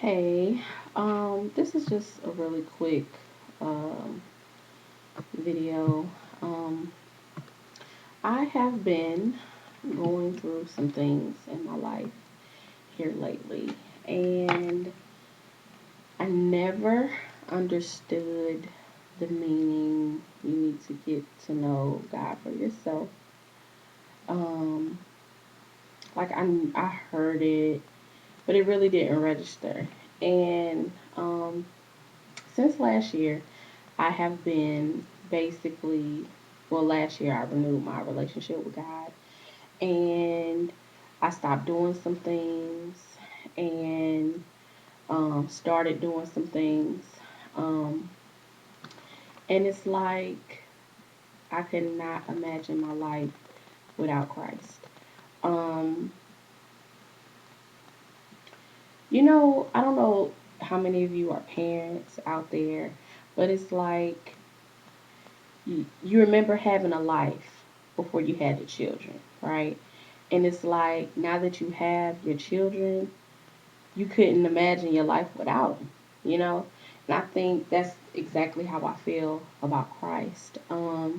Hey, this is just a really quick um, video. Um, I have been going through some things in my life here lately, and I never understood the meaning you need to get to know God for yourself. Um, I heard it, but it really didn't register. And since last year, I have been basically, well, last year I renewed my relationship with God and I stopped doing some things and started doing some things. Um, and it's like I could not imagine my life without Christ. Um, I don't know how many of you are parents out there, but it's like you remember having a life before you had the children, right? And it's like now that you have your children, you couldn't imagine your life without them, you know? And I think that's exactly how I feel about Christ. I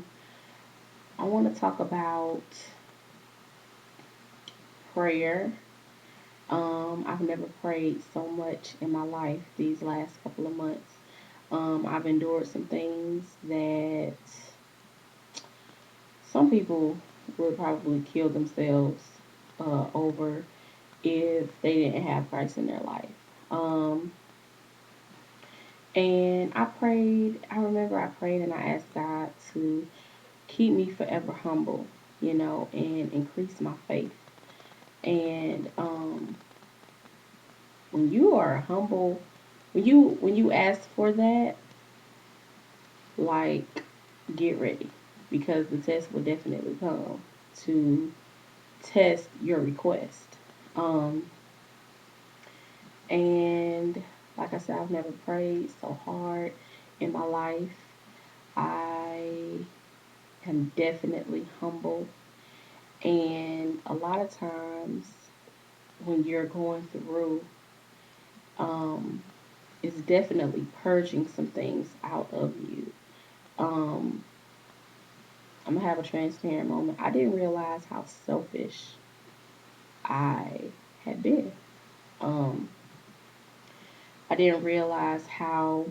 want to talk about prayer. I've never prayed so much in my life these last couple of months. I've endured some things that some people would probably kill themselves over if they didn't have Christ in their life. Um, and I remember I prayed and I asked God to keep me forever humble, and increase my faith. And when you are humble, when you ask for that, like get ready because the test will definitely come to test your request. Um, and like I said, I've never prayed so hard in my life. I am definitely humble. And a lot of times when you're going through, um, it's definitely purging some things out of you. Um, I'm gonna have a transparent moment. I didn't realize how selfish I had been. Um, I didn't realize how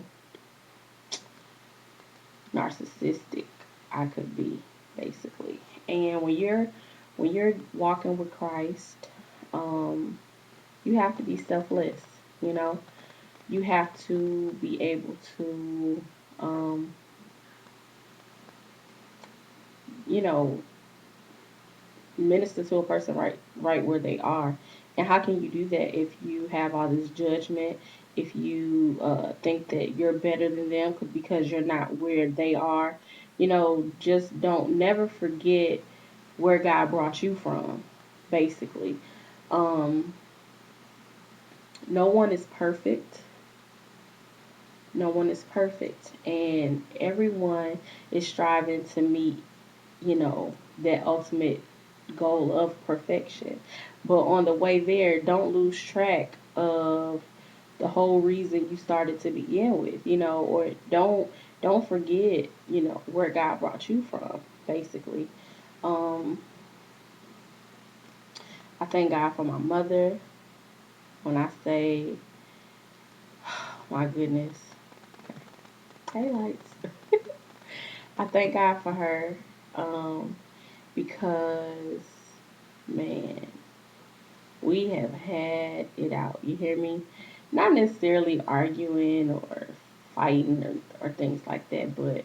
narcissistic I could be, basically. And when you're walking with Christ, um, you have to be selfless. You know, you have to be able to, um, you know, minister to a person right where they are. And how can you do that if you have all this judgment? If you think that you're better than them because you're not where they are, just don't never forget where God brought you from, basically. Um, no one is perfect. No one is perfect. And everyone is striving to meet, that ultimate goal of perfection. But on the way there, don't lose track of the whole reason you started to begin with, or don't forget, where God brought you from, basically. Um, I thank God for my mother. When I say, my goodness, hey lights, I thank God for her, um, because man, we have had it out. You hear me? Not necessarily arguing or fighting or things like that, but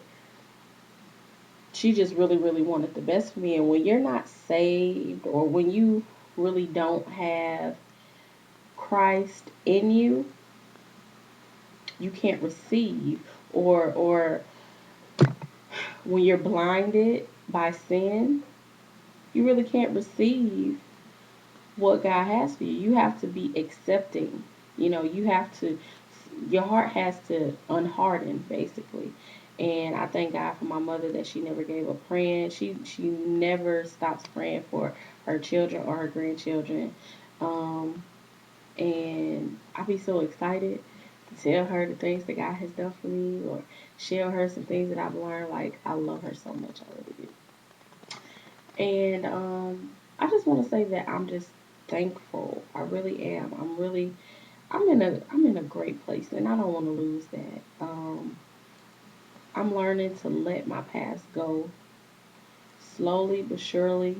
she just really, really wanted the best for me. And when you're not saved or when you really don't have Christ in you, you can't receive or when you're blinded by sin, you really can't receive what God has for you. You have to be accepting. You have to, your heart has to unharden, basically. And I thank God for my mother that she never gave up praying. She never stops praying for her children or her grandchildren. Um, and I be so excited to tell her the things that God has done for me or share her some things that I've learned. Like, I love her so much. I really do. And I just want to say that I'm just thankful. I really am. I'm in a great place, and I don't want to lose that. I'm learning to let my past go slowly but surely.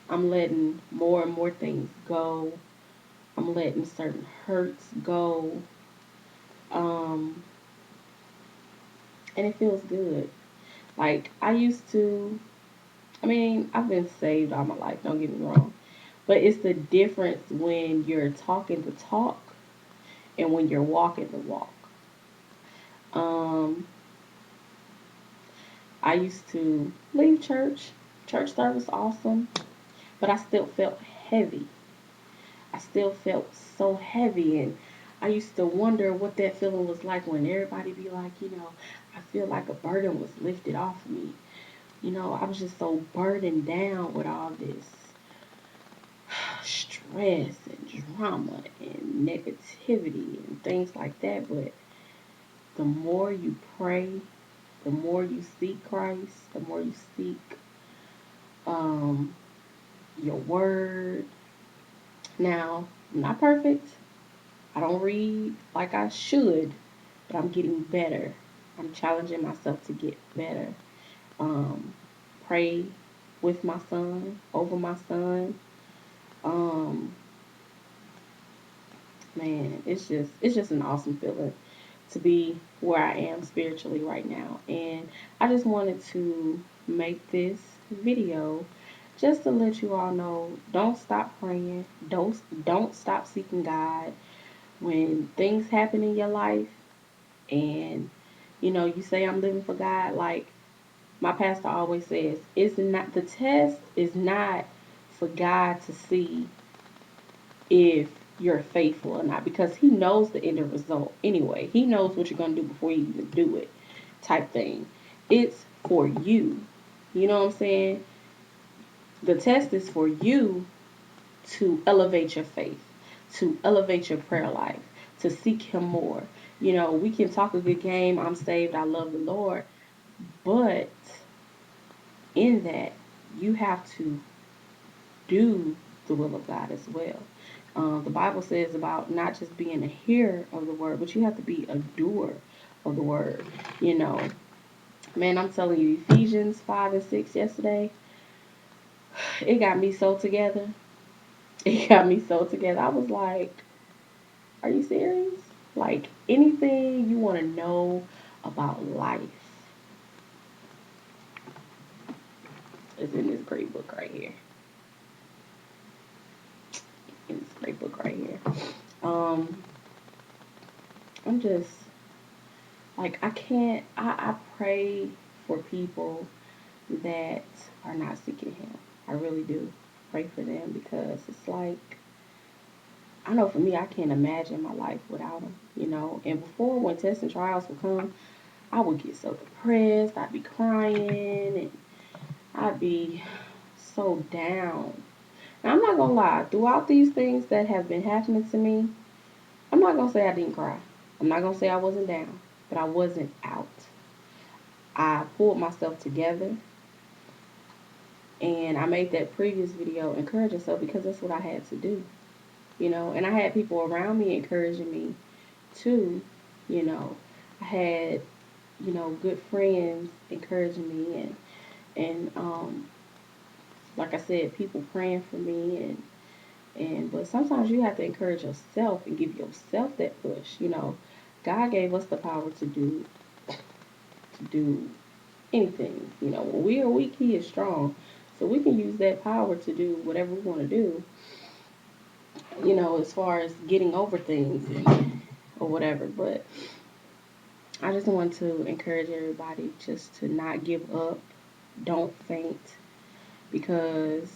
I'm letting more and more things go. I'm letting certain hurts go. Um, and it feels good. Like I used to, I mean, I've been saved all my life, don't get me wrong. But it's the difference when you're talking the talk and when you're walking the walk. Um, I used to leave church. Church service awesome, but I still felt heavy. I still felt so heavy, and I used to wonder what that feeling was like when everybody be like, I feel like a burden was lifted off me. I was just so burdened down with all this stress and drama and negativity and things like that. But the more you pray, the more you seek Christ, the more you seek um, your word. Now, I'm not perfect. I don't read like I should, but I'm getting better. I'm challenging myself to get better. Um, Pray with my son, over my son. Um, Man, it's just an awesome feeling to be where I am spiritually right now. And I just wanted to make this video just to let you all know, don't stop praying. Don't stop seeking God. When things happen in your life and you say I'm living for God, like my pastor always says, it's not the test is not for God to see if you're faithful or not, because he knows the end result anyway. He knows what you're going to do before you even do it, type thing. It's for you. You know what I'm saying? The test is for you to elevate your faith, to elevate your prayer life, to seek him more. We can talk a good game. I'm saved. I love the Lord. But in that, you have to do the will of God as well. The Bible says about not just being a hearer of the word, but you have to be a doer of the word. You know, Man, I'm telling you, Ephesians 5 and 6 yesterday, it got me so together. It got me so together. I was like, are you serious? Like, anything you want to know about life is in this great book right here. In this great book right here. Um, I'm just like I can't. I pray for people that are not seeking Him. I really do pray for them because it's like I know for me, I can't imagine my life without Him. And before when tests and trials would come, I would get so depressed. I'd be crying and I'd be so down. Now I'm not gonna lie. Throughout these things that have been happening to me, I'm not gonna say I didn't cry. I'm not gonna say I wasn't down, but I wasn't out. I pulled myself together and I made that previous video encourage yourself because that's what I had to do. And I had people around me encouraging me too. You know, I had, good friends encouraging me and like I said, people praying for me but sometimes you have to encourage yourself and give yourself that push. God gave us the power to do anything. When we are weak, He is strong. So we can use that power to do whatever we want to do, as far as getting over things or whatever. But I just want to encourage everybody just to not give up. Don't faint because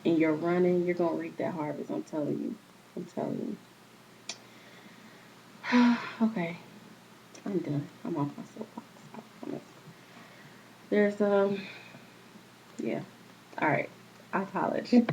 in your running, you're going to reap that harvest. I'm telling you. I'm telling you. Okay. I'm done. I'm off my soapbox. I promise. There's, yeah. All right. I apologize.